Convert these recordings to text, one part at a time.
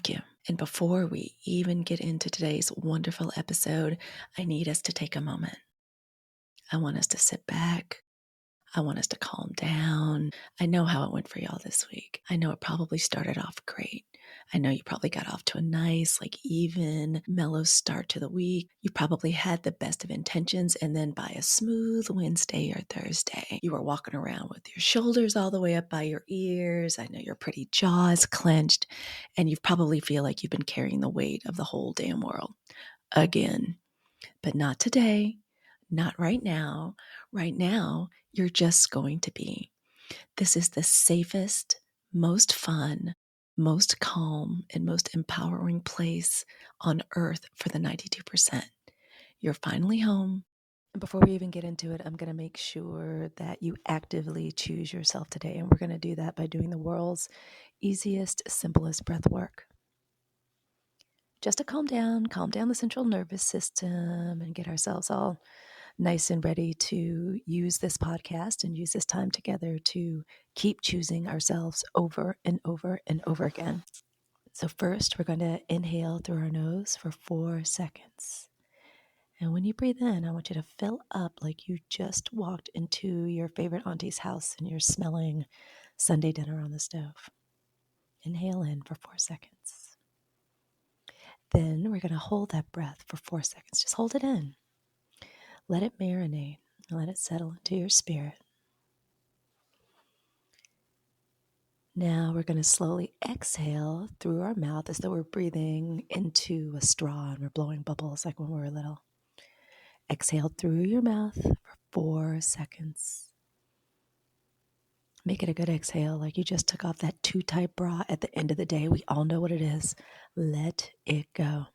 Halicue. And before we even get into today's wonderful episode, I need us to take a moment. I want us to sit back. I want us to calm down. I know how it went for y'all this week. I know it probably started off great. I know you probably got off to a nice, even, mellow start to the week. You probably had the best of intentions, and then by a smooth Wednesday or Thursday, you were walking around with your shoulders all the way up by your ears. I know your pretty jaws clenched, and you probably feel like you've been carrying the weight of the whole damn world again. But not today, not right now. Right now, you're just going to be. This is the safest, most fun, most calm, and most empowering place on earth for the 92%. You're finally home. And before we even get into it, I'm going to make sure that you actively choose yourself today. And we're going to do that by doing the world's easiest, simplest breath work. Just to calm down the central nervous system and get ourselves all nice and ready to use this podcast and use this time together to keep choosing ourselves over and over and over again. So first, we're going to inhale through our nose for 4 seconds. And when you breathe in, I want you to fill up like you just walked into your favorite auntie's house and you're smelling Sunday dinner on the stove. Inhale in for 4 seconds. Then we're going to hold that breath for 4 seconds. Just hold it in. Let it marinate and let it settle into your spirit. Now we're going to slowly exhale through our mouth as though we're breathing into a straw and we're blowing bubbles like when we were little. Exhale through your mouth for 4 seconds. Make it a good exhale, like you just took off that too tight bra at the end of the day. We all know what it is. Let it go.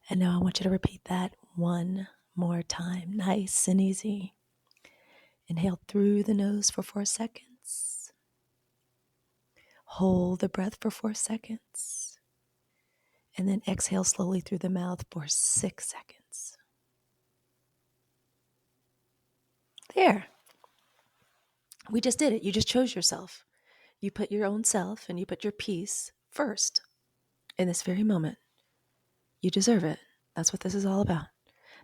And now I want you to repeat that one more time, nice and easy. Inhale through the nose for 4 seconds. Hold the breath for 4 seconds. And then exhale slowly through the mouth for 6 seconds. There. We just did it. You just chose yourself. You put your own self and you put your peace first in this very moment. You deserve it. That's what this is all about.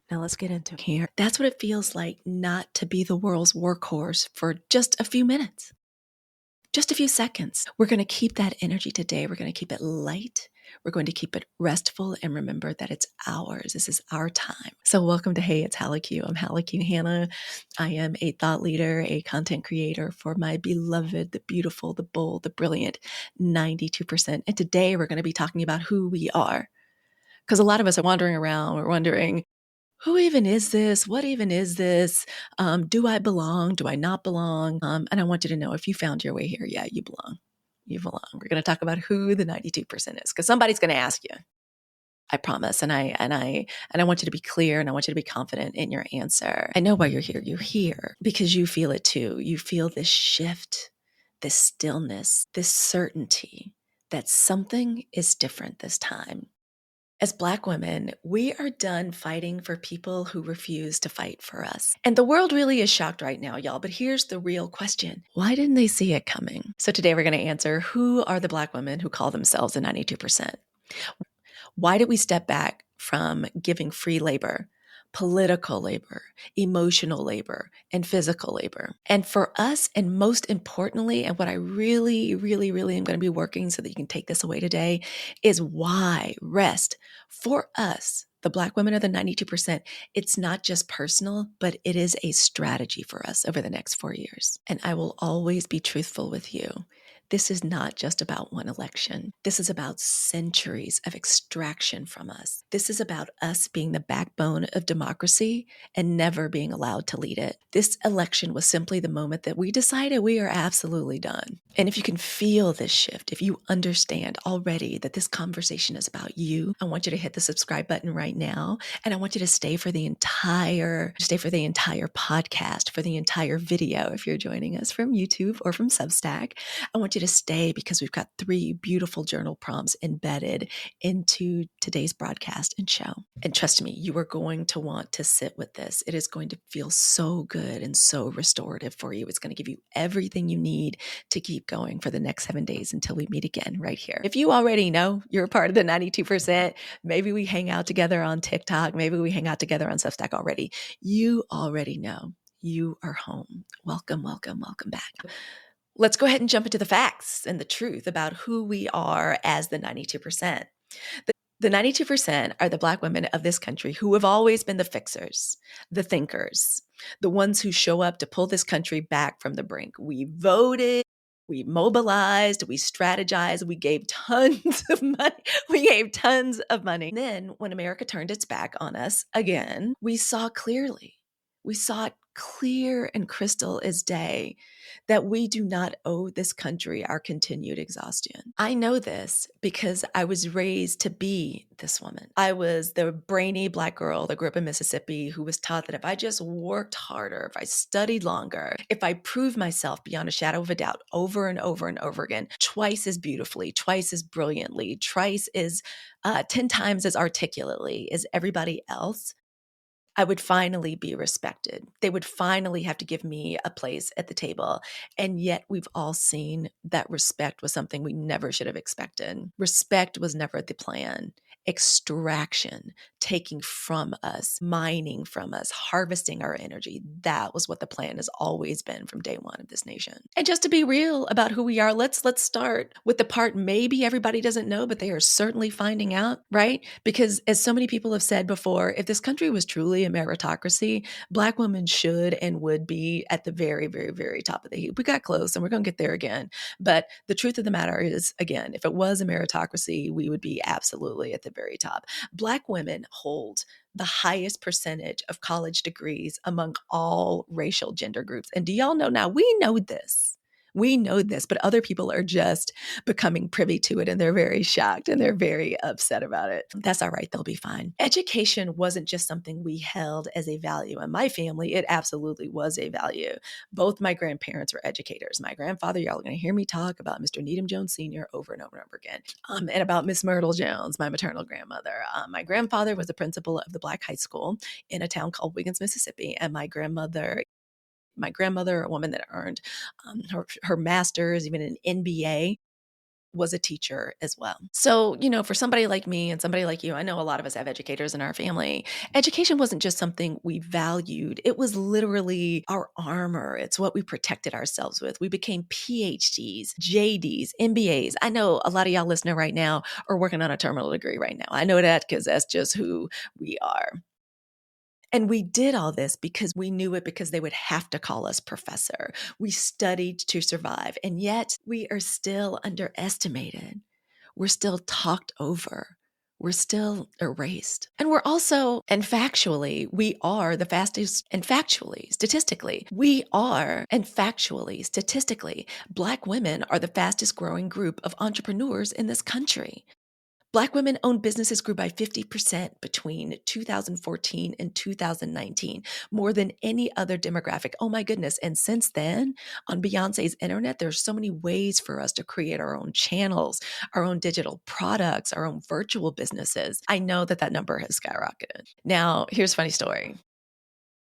Now let's get into it here. That's what it feels like not to be the world's workhorse for just a few minutes. Just a few seconds. We're going to keep that energy today. We're going to keep it light. We're going to keep it restful and remember that it's ours. This is our time. So welcome to Hey, It's Halicue. I'm Halicue Hannah. I am a thought leader, a content creator for my beloved, the beautiful, the bold, the brilliant 92%. And today we're going to be talking about who we are. Because a lot of us are wandering around. We're wondering, who even is this? What even is this? Do I belong? Do I not belong? And I want you to know if you found your way here, yeah, you belong. You belong. We're going to talk about who the 92% is because somebody's going to ask you. I promise. And I want you to be clear and I want you to be confident in your answer. I know why you're here. You're here because you feel it too. You feel this shift, this stillness, this certainty that something is different this time. As Black women, we are done fighting for people who refuse to fight for us. And the world really is shocked right now, y'all. But here's the real question. Why didn't they see it coming? So today we're going to answer, who are the Black women who call themselves the 92%? Why did we step back from giving free labor, political labor, emotional labor, and physical labor? And for us, and most importantly, and what I really, really, really am going to be working so that you can take this away today, is why rest for us, the Black women of the 92%, it's not just personal, but it is a strategy for us over the next 4 years. And I will always be truthful with you. This is not just about one election. This is about centuries of extraction from us. This is about us being the backbone of democracy and never being allowed to lead it. This election was simply the moment that we decided we are absolutely done. And if you can feel this shift, if you understand already that this conversation is about you, I want you to hit the subscribe button right now. And I want you to stay for the entire podcast, for the entire video. If you're joining us from YouTube or from Substack, I want you to stay because we've got 3 beautiful journal prompts embedded into today's broadcast and show. And trust me, you are going to want to sit with this. It is going to feel so good and so restorative for you. It's going to give you everything you need to keep going for the next 7 days until we meet again right here. If you already know you're a part of the 92%, maybe we hang out together on TikTok, maybe we hang out together on Substack already. You already know you are home. Welcome, welcome, welcome back. Let's go ahead and jump into the facts and the truth about who we are as the 92%. The 92% are the Black women of this country who have always been the fixers, the thinkers, the ones who show up to pull this country back from the brink. We voted, we mobilized, we strategized, we gave tons of money. We gave tons of money. And then when America turned its back on us again, we saw clearly. We saw it clear and crystal as day that we do not owe this country our continued exhaustion. I know this because I was raised to be this woman. I was the brainy Black girl that grew up in Mississippi who was taught that if I just worked harder, if I studied longer, if I proved myself beyond a shadow of a doubt over and over and over again, twice as beautifully, twice as brilliantly, twice as 10 times as articulately as everybody else, I would finally be respected. They would finally have to give me a place at the table. And yet we've all seen that respect was something we never should have expected. Respect was never the plan. Extraction, taking from us, mining from us, harvesting our energy. That was what the plan has always been from day one of this nation. And just to be real about who we are, let's start with the part maybe everybody doesn't know, but they are certainly finding out, right? Because as so many people have said before, if this country was truly a meritocracy, Black women should and would be at the very, very, very top of the heap. We got close and we're going to get there again. But the truth of the matter is, again, if it was a meritocracy, we would be absolutely at the very top. Black women hold the highest percentage of college degrees among all racial gender groups. And do y'all know now? We know this. We know this, but other people are just becoming privy to it and they're very shocked and they're very upset about it. That's all right. They'll be fine. Education wasn't just something we held as a value. In my family, it absolutely was a value. Both my grandparents were educators. My grandfather, y'all are going to hear me talk about Mr. Needham Jones Sr. over and over and over again, and about Miss Myrtle Jones, my maternal grandmother. My grandfather was the principal of the Black high school in a town called Wiggins, Mississippi, and my grandmother, a woman that earned her master's, even an MBA, was a teacher as well. So, for somebody like me and somebody like you, I know a lot of us have educators in our family. Education wasn't just something we valued. It was literally our armor. It's what we protected ourselves with. We became PhDs, JDs, MBAs. I know a lot of y'all listening right now are working on a terminal degree right now. I know that because that's just who we are. And we did all this because we knew it because they would have to call us professor. We studied to survive, and yet we are still underestimated. We're still talked over. We're still erased. And we're also, and factually, we are the fastest, and factually, statistically, Black women are the fastest growing group of entrepreneurs in this country. Black women-owned businesses grew by 50% between 2014 and 2019, more than any other demographic. Oh my goodness. And since then, on Beyonce's internet, there's so many ways for us to create our own channels, our own digital products, our own virtual businesses. I know that number has skyrocketed. Now, here's a funny story.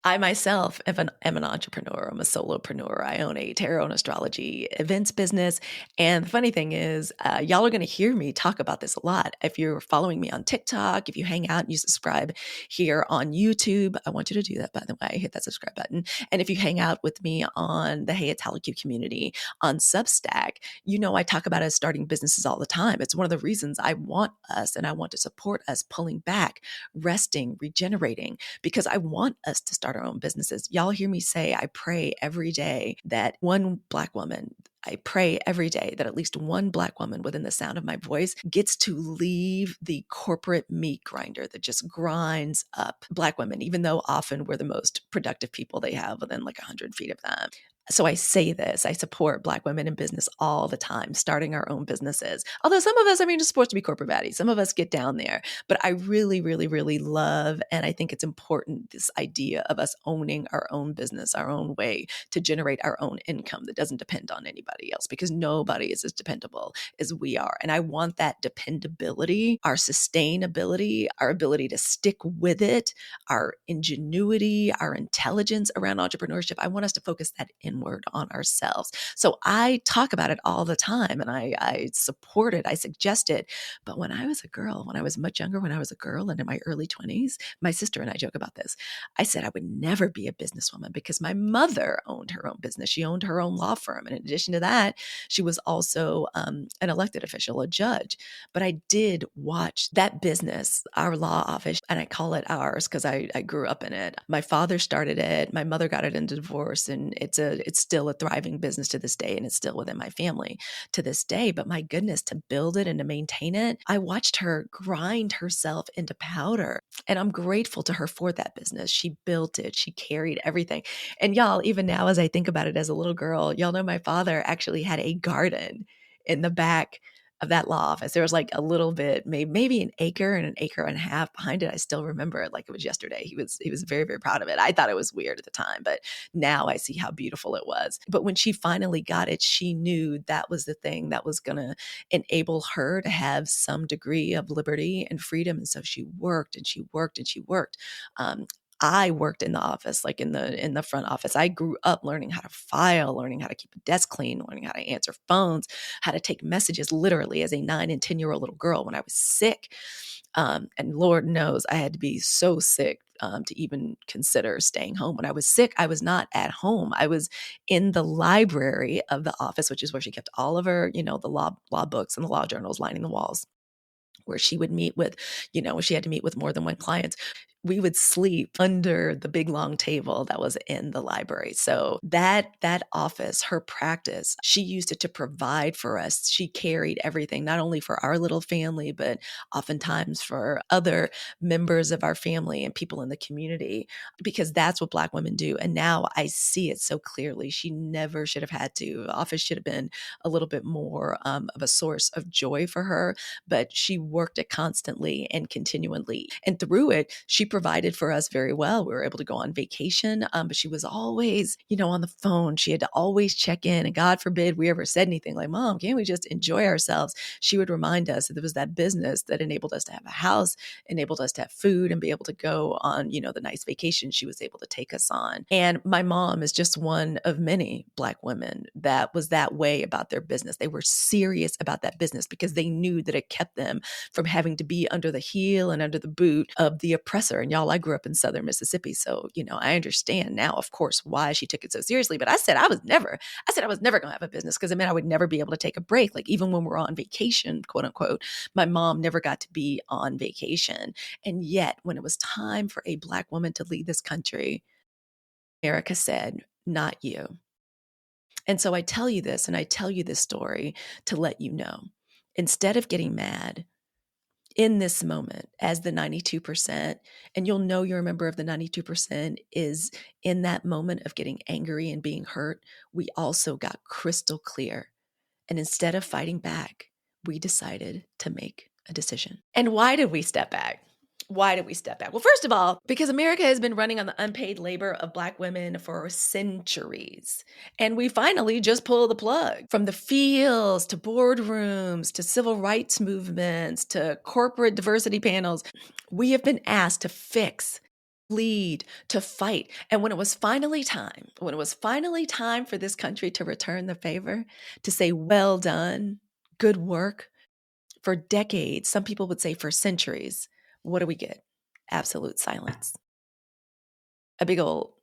I myself am an entrepreneur. I'm a solopreneur. I own a tarot and astrology events business. And the funny thing is, y'all are going to hear me talk about this a lot. If you're following me on TikTok, if you hang out and you subscribe here on YouTube, I want you to do that, by the way. Hit that subscribe button. And if you hang out with me on the Hey It's Halicue community on Substack, I talk about us starting businesses all the time. It's one of the reasons I want us and I want to support us pulling back, resting, regenerating, because I want us to start our own businesses. Y'all hear me say, I pray every day that I pray every day that at least one Black woman within the sound of my voice gets to leave the corporate meat grinder that just grinds up Black women, even though often we're the most productive people they have within like 100 feet of them. So I say this, I support Black women in business all the time, starting our own businesses. Although some of us, I mean, just supposed to be corporate baddies. Some of us get down there, but I really, really, really love, and I think it's important, this idea of us owning our own business, our own way to generate our own income that doesn't depend on anybody else, because nobody is as dependable as we are. And I want that dependability, our sustainability, our ability to stick with it, our ingenuity, our intelligence around entrepreneurship. I want us to focus that inward on ourselves. So I talk about it all the time, and I support it, I suggest it. But when I was a girl, when I was much younger, when I was a girl and in my early 20s, my sister and I joke about this. I said I would never be a businesswoman because my mother owned her own business. She owned her own law firm. And in addition to that, she was also an elected official, a judge. But I did watch that business, our law office, and I call it ours because I grew up in it. My father started it. My mother got it into divorce, and it's still a thriving business to this day, and it's still within my family to this day. But my goodness, to build it and to maintain it, I watched her grind herself into powder. And I'm grateful to her for that business. She built it, she carried everything. And y'all, even now, as I think about it as a little girl, y'all know my father actually had a garden in the back of that law office. There was like a little bit, maybe an acre and an acre and a half behind it. I still remember it like it was yesterday. He was very, very proud of it. I thought it was weird at the time, but now I see how beautiful it was. But when she finally got it, she knew that was the thing that was going to enable her to have some degree of liberty and freedom. And so she worked and she worked and she worked. I worked in the office, like in the front office. I grew up learning how to file, learning how to keep a desk clean, learning how to answer phones, how to take messages literally as a 9 and 10-year-old little girl when I was sick. And Lord knows I had to be so sick to even consider staying home. When I was sick, I was not at home. I was in the library of the office, which is where she kept all of her, the law books and the law journals lining the walls, where she would meet with, she had to meet with more than one client. We would sleep under the big long table that was in the library. So that office, her practice, she used it to provide for us. She carried everything, not only for our little family, but oftentimes for other members of our family and people in the community, because that's what Black women do. And now I see it so clearly. She never should have had to. The office should have been a little bit more of a source of joy for her, but she worked it constantly and continually. And through it, she provided for us very well. We were able to go on vacation, but she was always, on the phone. She had to always check in. And God forbid we ever said anything like, Mom, can't we just enjoy ourselves? She would remind us that there was that business that enabled us to have a house, enabled us to have food, and be able to go on, the nice vacation she was able to take us on. And my mom is just one of many Black women that was that way about their business. They were serious about that business because they knew that it kept them from having to be under the heel and under the boot of the oppressor. And y'all, I grew up in Southern Mississippi. So, I understand now, of course, why she took it so seriously. But I said I was never going to have a business because it meant I would never be able to take a break. Like even when we're on vacation, quote unquote, my mom never got to be on vacation. And yet when it was time for a Black woman to lead this country, America said, not you. And so I tell you this, and I tell you this story to let you know, instead of getting mad in this moment as the 92%, and you'll know you're a member of the 92%, is in that moment of getting angry and being hurt, we also got crystal clear. And instead of fighting back, we decided to make a decision. And why did we step back? Why did we step back? Well, first of all, because America has been running on the unpaid labor of Black women for centuries. And we finally just pulled the plug. From the fields to boardrooms to civil rights movements to corporate diversity panels, we have been asked to fix, lead, to fight. And when it was finally time for this country to return the favor, to say, well done, good work, for decades, some people would say for centuries, what do we get? Absolute silence. A big old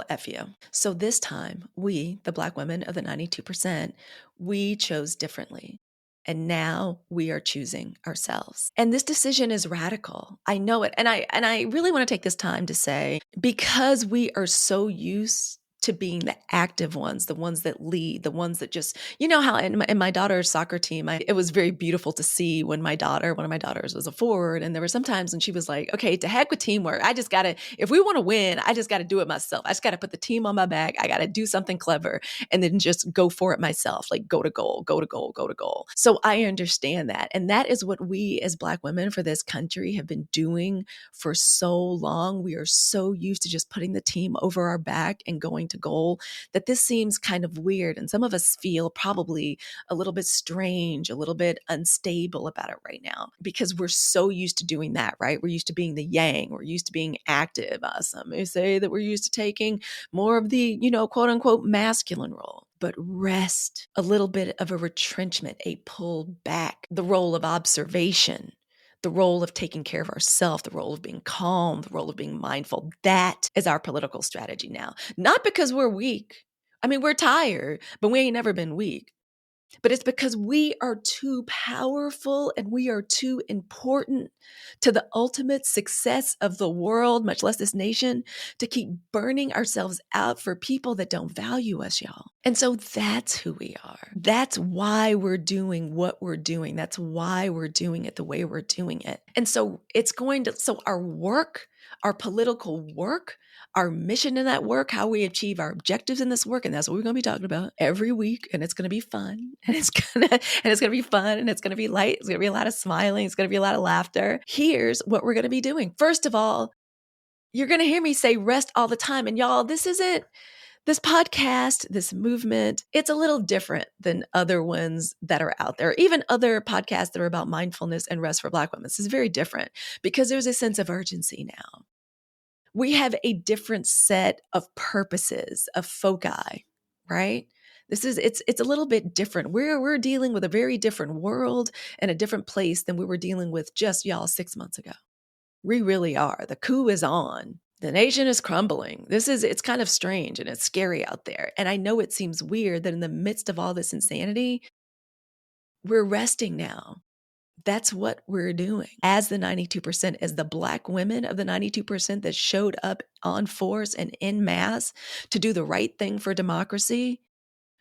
F you. So this time, we, the Black women of the 92%, we chose differently. And now we are choosing ourselves. And this decision is radical. I know it. And I really want to take this time to say, because we are so used to being the active ones, the ones that lead, the ones that just, you know how in my daughter's soccer team, it was very beautiful to see when one of my daughters was a forward. And there were some times when she was like, okay, to heck with teamwork. I just got to, if we want to win, I just got to do it myself. I just got to put the team on my back. I got to do something clever and then just go for it myself, like go to goal, go to goal, go to goal. So I understand that. And that is what we as Black women for this country have been doing for so long. We are so used to just putting the team over our back and going to goal that this seems kind of weird. And some of us feel probably a little bit strange, a little bit unstable about it right now because we're so used to doing that, right? We're used to being the yang, we're used to being active. Some may say that we're used to taking more of the, quote unquote, masculine role. But rest, a little bit of a retrenchment, a pull back, the role of observation, the role of taking care of ourselves, the role of being calm, the role of being mindful. That is our political strategy now. Not because we're weak. I mean, we're tired, but we ain't never been weak. But it's because we are too powerful and we are too important to the ultimate success of the world, much less this nation, to keep burning ourselves out for people that don't value us, y'all. And so that's who we are. That's why we're doing what we're doing. That's why we're doing it the way we're doing it. And so so our work, our political work, our mission in that work, how we achieve our objectives in this work. And that's what we're going to be talking about every week. And it's going to be fun. And it's going to be fun. And it's going to be light. It's going to be a lot of smiling. It's going to be a lot of laughter. Here's what we're going to be doing. First of all, you're going to hear me say rest all the time. And y'all, this podcast, this movement, it's a little different than other ones that are out there, even other podcasts that are about mindfulness and rest for Black women. This is very different because there's a sense of urgency now. We have a different set of purposes, of foci, right? It's a little bit different. We're dealing with a very different world and a different place than we were dealing with just y'all 6 months ago. We really are. The coup is on. The nation is crumbling. It's kind of strange and it's scary out there. And I know it seems weird that in the midst of all this insanity, we're resting now. That's what we're doing as the 92%, as the Black women of the 92% that showed up on force and en masse to do the right thing for democracy.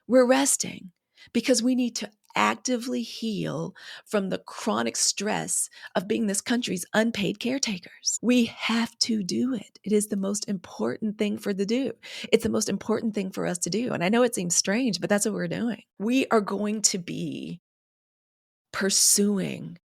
We're resting because we need to actively heal from the chronic stress of being this country's unpaid caretakers. We have to do it. It is the most important thing for the do. It's the most important thing for us to do. And I know it seems strange, but that's what we're doing. We are going to be pursuing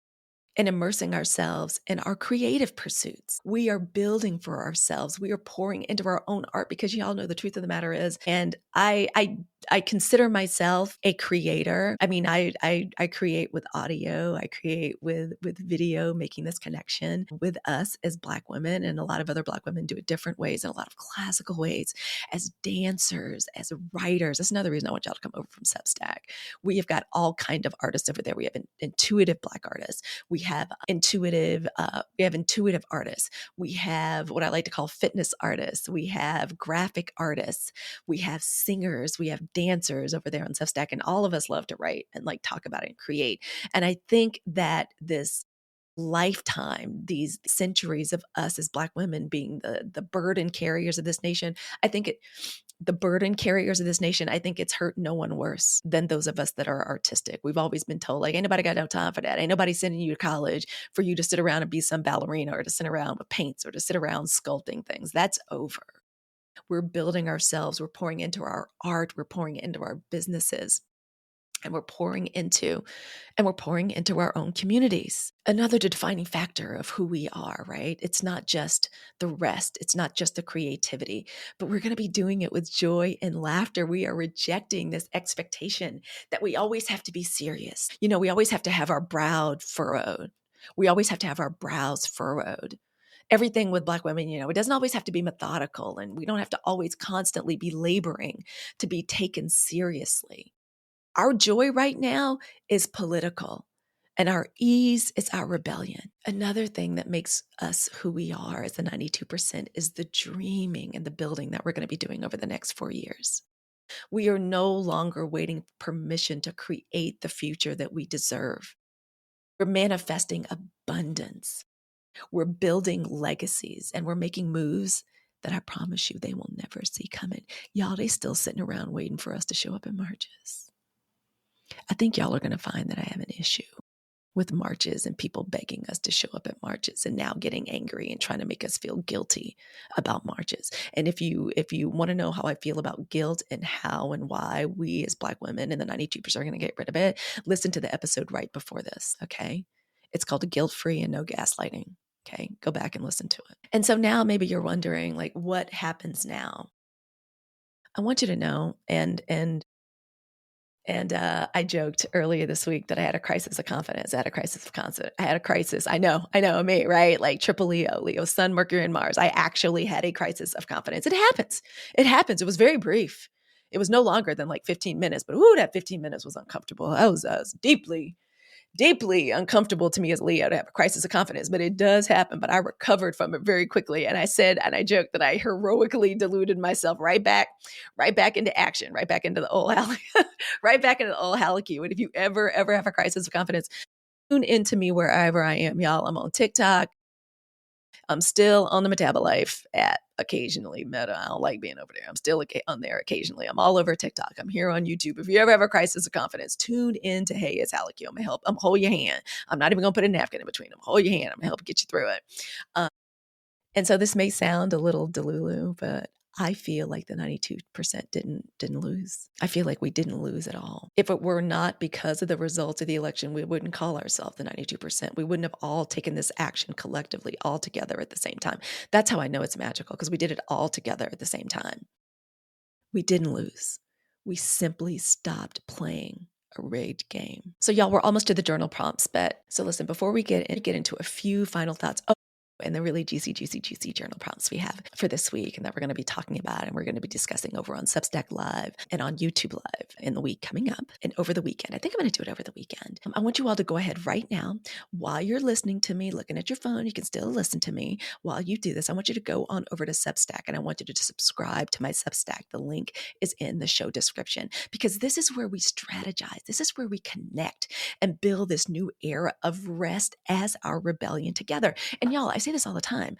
and immersing ourselves in our creative pursuits. We are building for ourselves. We are pouring into our own art because y'all know the truth of the matter is, and I consider myself a creator. I mean, I create with audio, I create with video, making this connection with us as Black women, and a lot of other Black women do it different ways, in a lot of classical ways, as dancers, as writers. That's another reason I want y'all to come over from Substack. We have got all kind of artists over there. We have intuitive Black artists. We have intuitive artists. We have what I like to call fitness artists. We have graphic artists. We have singers. We have dancers over there on Substack. And all of us love to write and like talk about it and create. And I think that this lifetime, these centuries of us as Black women being the burden carriers of this nation, the burden carriers of this nation, I think it's hurt no one worse than those of us that are artistic. We've always been told, like, ain't nobody got no time for that. Ain't nobody sending you to college for you to sit around and be some ballerina or to sit around with paints or to sit around sculpting things. That's over. We're building ourselves. We're pouring into our art. We're pouring into our businesses. And we're pouring into our own communities. Another defining factor of who we are, right? It's not just the rest. It's not just the creativity, but we're going to be doing it with joy and laughter. We are rejecting this expectation that we always have to be serious. We always have to have our brow furrowed. We always have to have our brows furrowed. Everything with Black women, it doesn't always have to be methodical, and we don't have to always constantly be laboring to be taken seriously. Our joy right now is political, and our ease is our rebellion. Another thing that makes us who we are as the 92% is the dreaming and the building that we're going to be doing over the next 4 years. We are no longer waiting for permission to create the future that we deserve. We're manifesting abundance. We're building legacies, and we're making moves that I promise you they will never see coming. Y'all, they still sitting around waiting for us to show up in marches. I think y'all are going to find that I have an issue with marches and people begging us to show up at marches and now getting angry and trying to make us feel guilty about marches. And if you want to know how I feel about guilt and how and why we as Black women and the 92% are going to get rid of it, listen to the episode right before this, okay? It's called Guilt-Free and No Gaslighting, okay? Go back and listen to it. And so now maybe you're wondering, like, what happens now? I want you to know, and I joked earlier this week that I had a crisis of confidence. I had a crisis of confidence. I had a crisis. I know, me, right? Like triple Leo, Sun, Mercury, and Mars. I actually had a crisis of confidence. It happens. It was very brief. It was no longer than like 15 minutes, but that 15 minutes was uncomfortable. I was deeply uncomfortable to me as a Leo to have a crisis of confidence, but it does happen. But I recovered from it very quickly. And I said, and I joked that I heroically deluded myself right back into action, right back into the old right back into the old Halicue. And if you ever have a crisis of confidence, tune into me wherever I am, y'all. I'm on TikTok. I'm still on the Metabolife at occasionally Meta. I don't like being over there. I'm still on there occasionally. I'm all over TikTok. I'm here on YouTube. If you ever have a crisis of confidence, tune in to Hey, it's Halicue. I'm going to help. I'm hold your hand. I'm not even going to put a napkin in between them. Hold your hand. I'm going to help get you through it. And so this may sound a little delulu, but I feel like the 92% didn't lose. I feel like we didn't lose at all. If it were not because of the results of the election, we wouldn't call ourselves the 92%. We wouldn't have all taken this action collectively, all together at the same time. That's how I know it's magical, because we did it all together at the same time. We didn't lose. We simply stopped playing a rigged game. So y'all, we're almost to the journal prompts, but so listen, before we get into a few final thoughts, and the really juicy journal prompts we have for this week and that we're going to be talking about and we're going to be discussing over on Substack Live and on YouTube Live in the week coming up and over the weekend. I think I'm going to do it over the weekend. I want you all to go ahead right now while you're listening to me, looking at your phone. You can still listen to me while you do this. I want you to go on over to Substack and I want you to subscribe to my Substack. The link is in the show description, because this is where we strategize. This is where we connect and build this new era of rest as our rebellion together. And y'all, I say this all the time.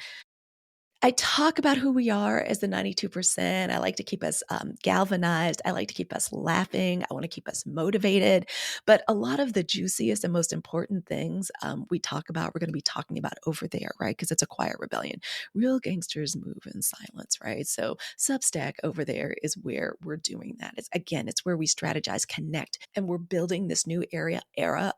I talk about who we are as the 92%. I like to keep us galvanized. I like to keep us laughing. I want to keep us motivated. But a lot of the juiciest and most important things we're going to be talking about over there, right? Because it's a quiet rebellion. Real gangsters move in silence, right? So Substack over there is where we're doing that. It's where we strategize, connect, and we're building this new era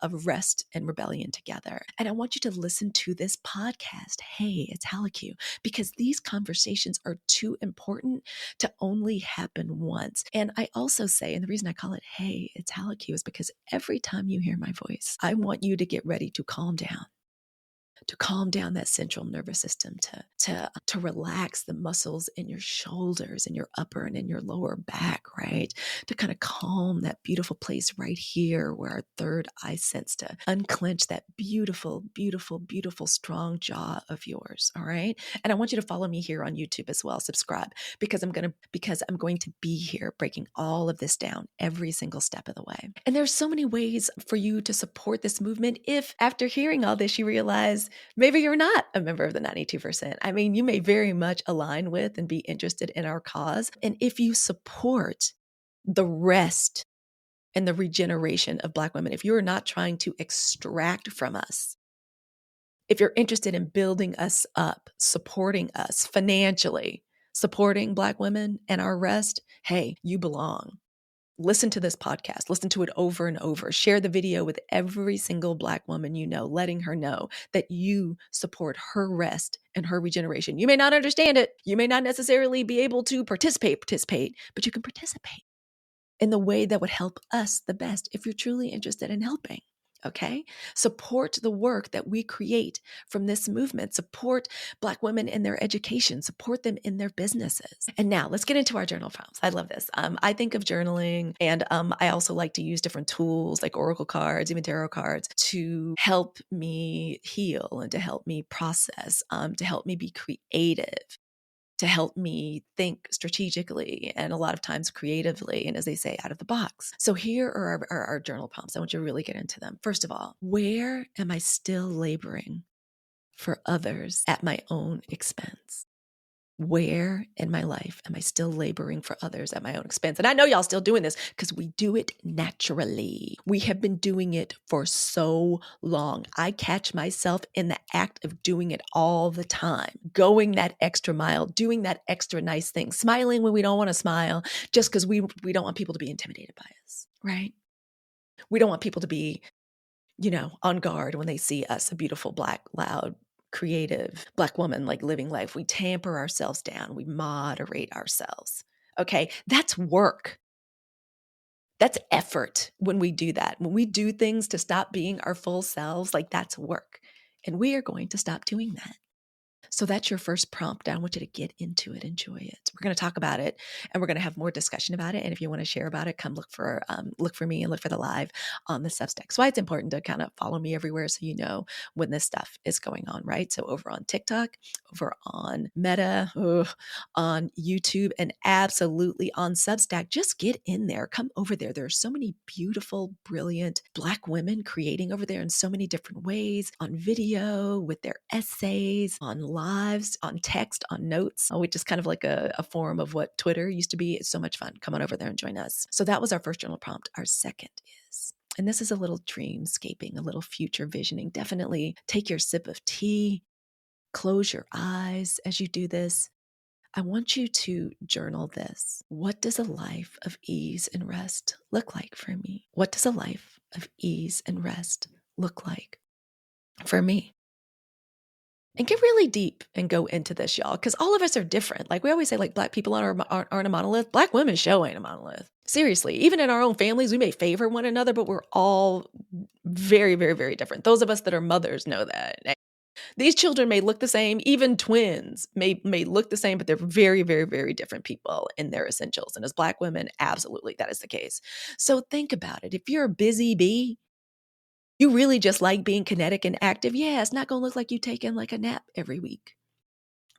of rest and rebellion together. And I want you to listen to this podcast. Hey, it's Halicue, because these conversations are too important to only happen once. And I also say, and the reason I call it Hey, it's Halicue is because every time you hear my voice, I want you to get ready to calm down. To calm down that central nervous system, to relax the muscles in your shoulders and your upper and in your lower back, right? To kind of calm that beautiful place right here where our third eye sits, to unclench that beautiful, beautiful, beautiful, strong jaw of yours, all right? And I want you to follow me here on YouTube as well. Subscribe, because I'm going to be here breaking all of this down every single step of the way. And there's so many ways for you to support this movement if after hearing all this you realize maybe you're not a member of the 92%. I mean, you may very much align with and be interested in our cause. And if you support the rest and the regeneration of Black women, if you're not trying to extract from us, if you're interested in building us up, supporting us financially, supporting Black women and our rest, hey, you belong. Listen to this podcast, listen to it over and over, share the video with every single Black woman you know, letting her know that you support her rest and her regeneration. You may not understand it. You may not necessarily be able to participate, but you can participate in the way that would help us the best if you're truly interested in helping. Okay? Support the work that we create from this movement. Support Black women in their education. Support them in their businesses. And now let's get into our journal prompts. I love this. I think of journaling, and I also like to use different tools like oracle cards, even tarot cards, to help me heal and to help me process, to help me be creative, to help me think strategically and a lot of times creatively, and as they say, out of the box. So here are our journal prompts. I want you to really get into them. First of all, where am I still laboring for others at my own expense? Where in my life am I still laboring for others at my own expense? And I know y'all still doing this because we do it naturally. We have been doing it for so long. I catch myself in the act of doing it all the time, going that extra mile, doing that extra nice thing, smiling when we don't want to smile just because we don't want people to be intimidated by us, right? We don't want people to be, on guard when they see us, a beautiful, black, loud, creative Black woman, like living life. We tamper ourselves down. We moderate ourselves. Okay. That's work. That's effort when we do that. When we do things to stop being our full selves, like that's work. And we are going to stop doing that. So that's your first prompt. I want you to get into it, enjoy it. We're going to talk about it, and we're going to have more discussion about it. And if you want to share about it, come look for me and look for the live on the Substack. So why it's important to kind of follow me everywhere so you know when this stuff is going on, right? So over on TikTok, over on Meta, on YouTube, and absolutely on Substack, just get in there. Come over there. There are so many beautiful, brilliant Black women creating over there in so many different ways, on video, with their essays, on lives, on text, on notes, which is kind of like a form of what Twitter used to be. It's so much fun. Come on over there and join us. So that was our first journal prompt. Our second is, and this is a little dreamscaping, a little future visioning. Definitely take your sip of tea, close your eyes as you do this. I want you to journal this. What does a life of ease and rest look like for me? What does a life of ease and rest look like for me? And get really deep and go into this, y'all, because all of us are different. Like we always say, like Black people aren't a monolith. Black women show ain't a monolith. Seriously, even in our own families, we may favor one another, but we're all very, very, very different. Those of us that are mothers know that. These children may look the same. Even twins may look the same, but they're very, very, very different people in their essentials. And as Black women, absolutely, that is the case. So think about it. If you're a busy bee, you really just like being kinetic and active. Yeah, it's not going to look like you taking like a nap every week.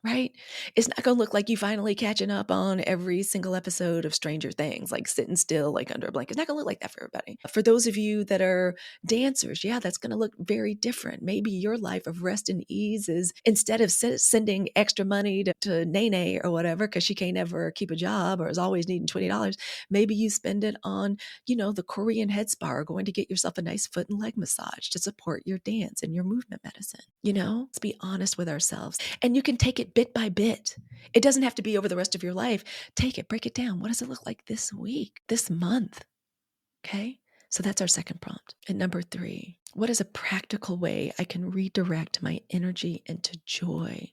Right? It's not going to look like you finally catching up on every single episode of Stranger Things, like sitting still, like under a blanket. It's not going to look like that for everybody. For those of you that are dancers, yeah, that's going to look very different. Maybe your life of rest and ease is instead of sending extra money to Nene or whatever, because she can't ever keep a job or is always needing $20, maybe you spend it on, the Korean head spa, or going to get yourself a nice foot and leg massage to support your dance and your movement medicine. Let's be honest with ourselves. And you can take it bit by bit. It doesn't have to be over the rest of your life. Take it, break it down. What does it look like this week, this month? Okay. So that's our second prompt. And number 3, what is a practical way I can redirect my energy into joy,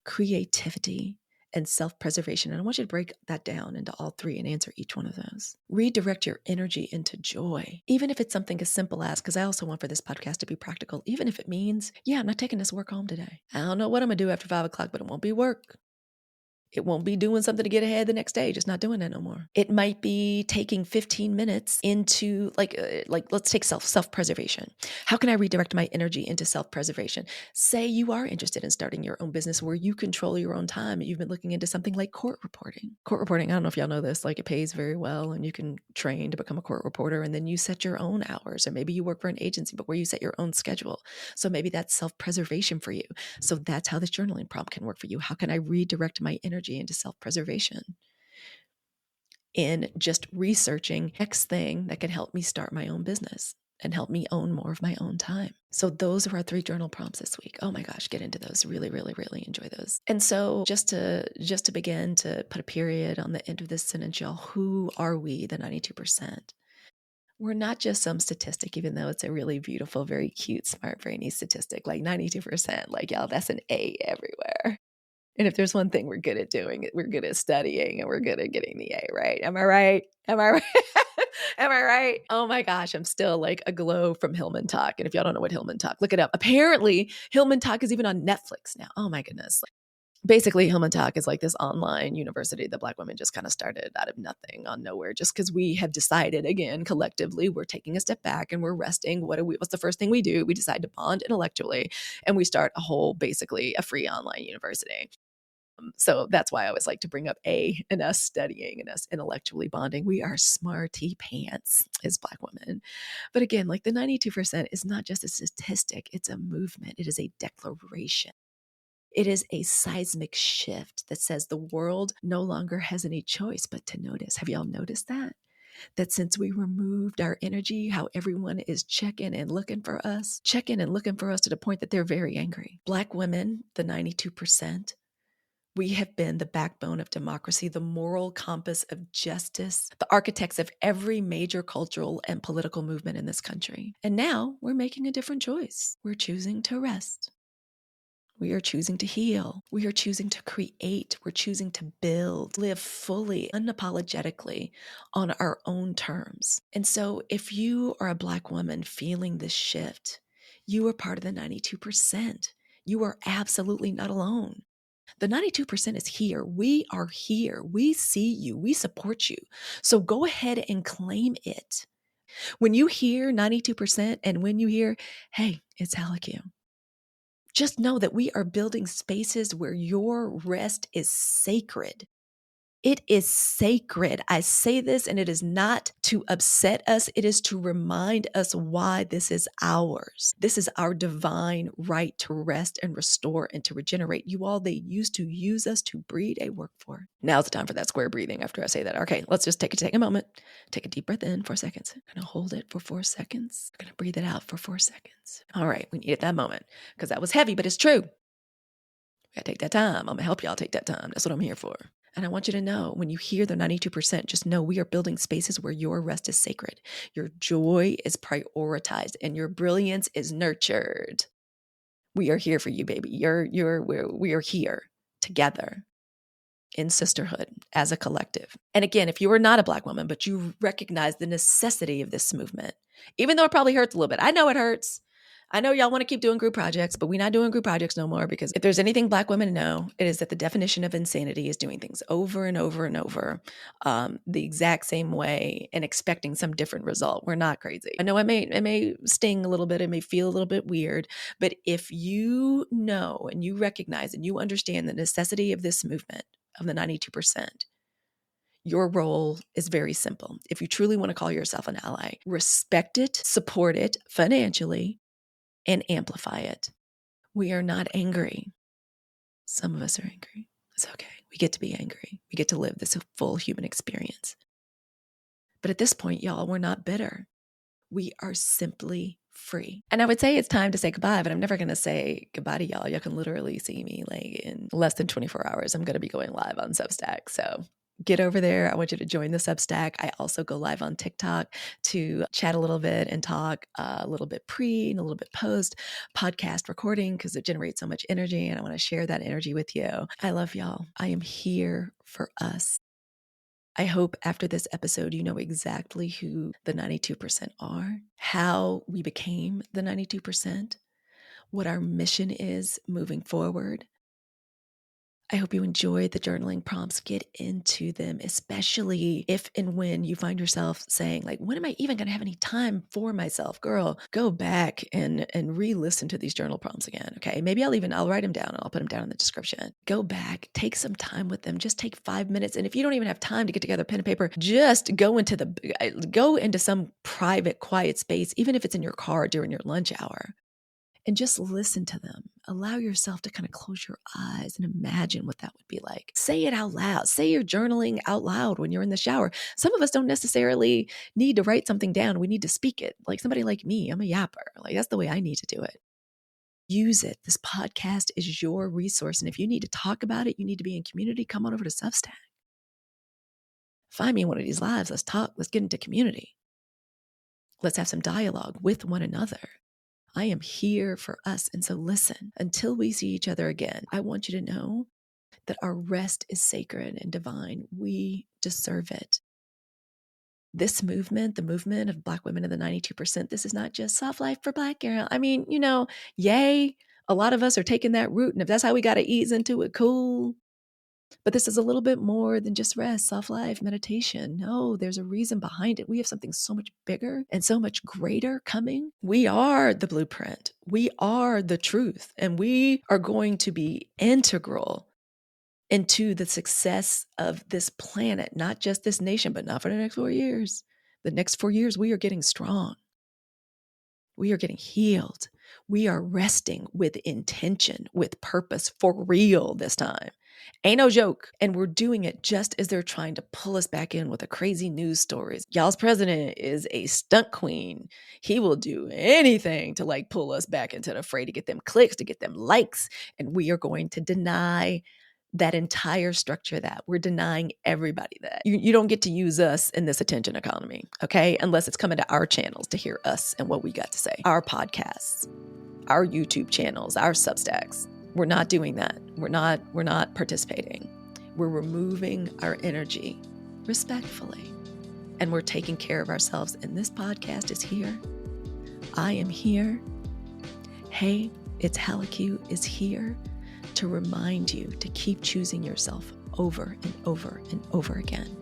creativity, and self-preservation? And I want you to break that down into all 3 and answer each one of those. Redirect your energy into joy, even if it's something as simple as, because I also want for this podcast to be practical, even if it means, yeah, I'm not taking this work home today. I don't know what I'm going to do after 5 o'clock, but it won't be work. It won't be doing something to get ahead the next day, just not doing that no more. It might be taking 15 minutes into like let's take self-preservation. How can I redirect my energy into self-preservation? Say you are interested in starting your own business where you control your own time. You've been looking into something like court reporting. Court reporting, I don't know if y'all know this, like it pays very well and you can train to become a court reporter, and then you set your own hours, or maybe you work for an agency, but where you set your own schedule. So maybe that's self-preservation for you. So that's how this journaling prompt can work for you. How can I redirect my energy into self-preservation in just researching next thing that can help me start my own business and help me own more of my own time? So those are our 3 journal prompts this week. Oh my gosh, get into those. Really, really, really enjoy those. And so just to begin to put a period on the end of this sentence, y'all, who are we, the 92%? We're not just some statistic, even though it's a really beautiful, very cute, smart, brainy statistic, like 92%. Like, y'all, that's an A everywhere. And if there's one thing we're good at doing, we're good at studying and we're good at getting the A, right? Am I right? Am I right? Am I right? Oh my gosh, I'm still like aglow from Hillman Talk. And if y'all don't know what Hillman Talk, look it up. Apparently, Hillman Talk is even on Netflix now. Oh my goodness. Basically, Hillman Talk is like this online university that Black women just kind of started out of nothing, on nowhere, just because we have decided, again, collectively, we're taking a step back and we're resting. What's the first thing we do? We decide to bond intellectually, and we start basically a free online university. So that's why I always like to bring up and us studying and us intellectually bonding. We are smarty pants as Black women. But again, like the 92% is not just a statistic, it's a movement. It is a declaration. It is a seismic shift that says the world no longer has any choice but to notice. Have y'all noticed that? That since we removed our energy, how everyone is checking and looking for us to the point that they're very angry. Black women, the 92%, we have been the backbone of democracy, the moral compass of justice, the architects of every major cultural and political movement in this country. And now we're making a different choice. We're choosing to rest. We are choosing to heal. We are choosing to create. We're choosing to build, live fully, unapologetically on our own terms. And so if you are a Black woman feeling this shift, you are part of the 92%. You are absolutely not alone. The 92% is here. We are here. We see you. We support you. So go ahead and claim it. When you hear 92% and when you hear, hey, it's Halicue, just know that we are building spaces where your rest is sacred. It is sacred. I say this, and it is not to upset us. It is to remind us why this is ours. This is our divine right to rest and restore and to regenerate. You all, they used to use us to breed a work for. Now's the time for that square breathing after I say that. Okay, let's just take a moment. Take a deep breath in 4 seconds. I'm going to hold it for 4 seconds. I'm going to breathe it out for 4 seconds. All right, we needed that moment because that was heavy, but it's true. We got to take that time. I'm going to help y'all take that time. That's what I'm here for. And I want you to know, when you hear the 92%, just know we are building spaces where your rest is sacred, your joy is prioritized, and your brilliance is nurtured. We are here for you, baby. We are here together in sisterhood as a collective. And again, if you are not a Black woman, but you recognize the necessity of this movement, even though it probably hurts a little bit. I know it hurts. I know y'all want to keep doing group projects, but we're not doing group projects no more, because if there's anything Black women know, it is that the definition of insanity is doing things over and over and over the exact same way and expecting some different result. We're not crazy. I know it may sting a little bit. It may feel a little bit weird, but if you know and you recognize and you understand the necessity of this movement, of the 92%, your role is very simple. If you truly want to call yourself an ally, respect it, support it financially, and amplify it. We are not angry. Some of us are angry. It's okay. We get to be angry. We get to live this full human experience. But at this point, y'all, we're not bitter. We are simply free. And I would say it's time to say goodbye, but I'm never going to say goodbye to y'all. Y'all can literally see me like in less than 24 hours. I'm going to be going live on Substack. So get over there. I want you to join the Substack. I also go live on TikTok to chat a little bit and talk a little bit pre and a little bit post podcast recording, because it generates so much energy and I want to share that energy with you. I love y'all. I am here for us. I hope after this episode, you know exactly who the 92% are, how we became the 92%, what our mission is moving forward. I hope you enjoy the journaling prompts. Get into them, especially if and when you find yourself saying, like, when am I even going to have any time for myself? Girl, go back and re-listen to these journal prompts again, okay? Maybe I'll write them down and I'll put them down in the description. Go back, take some time with them. Just take 5 minutes. And if you don't even have time to get together pen and paper, just go into some private, quiet space, even if it's in your car during your lunch hour. And just listen to them. Allow yourself to kind of close your eyes and imagine what that would be like. Say it out loud. Say you're journaling out loud when you're in the shower. Some of us don't necessarily need to write something down. We need to speak it. Like somebody like me, I'm a yapper. Like that's the way I need to do it. Use it. This podcast is your resource. And if you need to talk about it, you need to be in community, come on over to Substack. Find me in one of these lives. Let's talk. Let's get into community. Let's have some dialogue with one another. I am here for us. And so listen, until we see each other again, I want you to know that our rest is sacred and divine. We deserve it. This movement, the movement of Black women in the 92%, this is not just soft life for Black girl. I mean, yay, a lot of us are taking that route. And if that's how we got to ease into it, cool. But this is a little bit more than just rest, soft life, meditation. No, there's a reason behind it. We have something so much bigger and so much greater coming. We are the blueprint. We are the truth. And we are going to be integral into the success of this planet, not just this nation, but not for the next 4 years. The next 4 years, we are getting strong. We are getting healed. We are resting with intention, with purpose, for real this time. Ain't no joke. And we're doing it just as they're trying to pull us back in with the crazy news stories. Y'all's president is a stunt queen. He will do anything to pull us back into the fray, to get them clicks, to get them likes. And we are going to deny that entire structure. That we're denying everybody that you don't get to use us in this attention economy, okay? Unless it's coming to our channels to hear us and what we got to say, our podcasts, our YouTube channels, our Substacks. We're not doing that. We're not participating. We're removing our energy respectfully, and we're taking care of ourselves. And this podcast is here. I am here. Hey, it's Halicue is here to remind you to keep choosing yourself over and over and over again.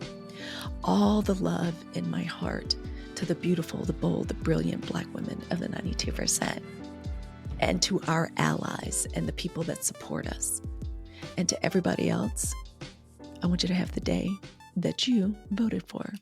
All the love in my heart to the beautiful, the bold, the brilliant Black women of the 92%, and to our allies and the people that support us. And to everybody else, I want you to have the day that you voted for.